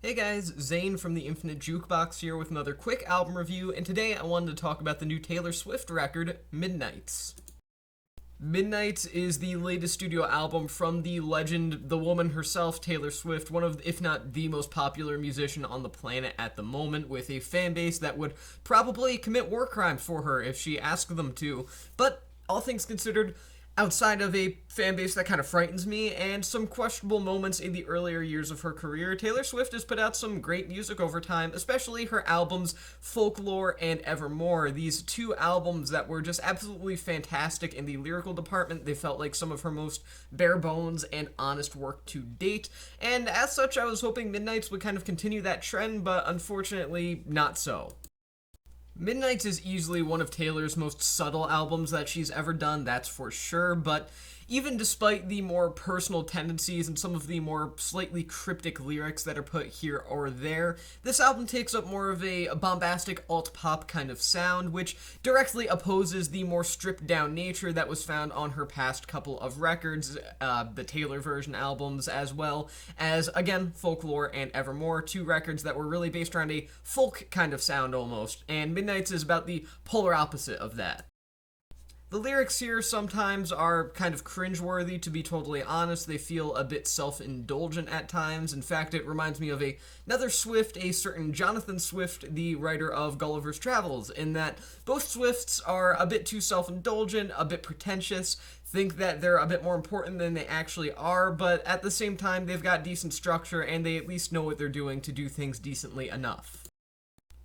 Hey guys, Zane from the Infinite Jukebox here with another quick album review, and today I wanted to talk about the new Taylor Swift record, Midnights. Midnights is the latest studio album from the legend, the woman herself, Taylor Swift, one of, if not the most popular musician on the planet at the moment, with a fan base that would probably commit war crimes for her if she asked them to. But all things considered, outside of a fan base that kind of frightens me and some questionable moments in the earlier years of her career, Taylor Swift has put out some great music over time, especially her albums Folklore and Evermore. These two albums that were just absolutely fantastic in the lyrical department. They felt like some of her most bare bones and honest work to date, and as such, I was hoping Midnights would kind of continue that trend, but unfortunately, not so. Midnights is easily one of Taylor's most subtle albums that she's ever done, that's for sure, but even despite the more personal tendencies and some of the more slightly cryptic lyrics that are put here or there, this album takes up more of a bombastic alt-pop kind of sound, which directly opposes the more stripped-down nature that was found on her past couple of records, the Taylor version albums, as well as, again, Folklore and Evermore, two records that were really based around a folk kind of sound almost, and Midnights is about the polar opposite of that. The lyrics here sometimes are kind of cringeworthy, to be totally honest. They feel a bit self-indulgent at times. In fact, it reminds me of another Swift, a certain Jonathan Swift, the writer of Gulliver's Travels, in that both Swifts are a bit too self-indulgent, a bit pretentious, think that they're a bit more important than they actually are, but at the same time, they've got decent structure and they at least know what they're doing to do things decently enough.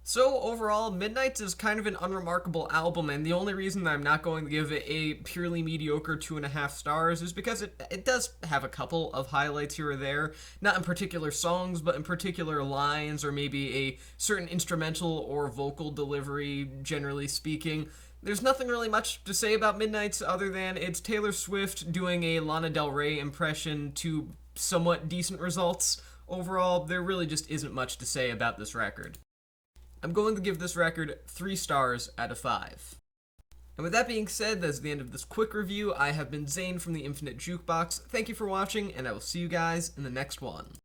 So overall, Midnights is kind of an unremarkable album, and the only reason that I'm not going to give it a purely mediocre 2.5 stars is because it does have a couple of highlights here or there, not in particular songs, but in particular lines, or maybe a certain instrumental or vocal delivery, generally speaking. There's nothing really much to say about Midnights other than it's Taylor Swift doing a Lana Del Rey impression to somewhat decent results. Overall, there really just isn't much to say about this record. I'm going to give this record 3 stars out of 5. And with that being said, that's the end of this quick review. I have been Zane from the Infinite Jukebox. Thank you for watching, and I will see you guys in the next one.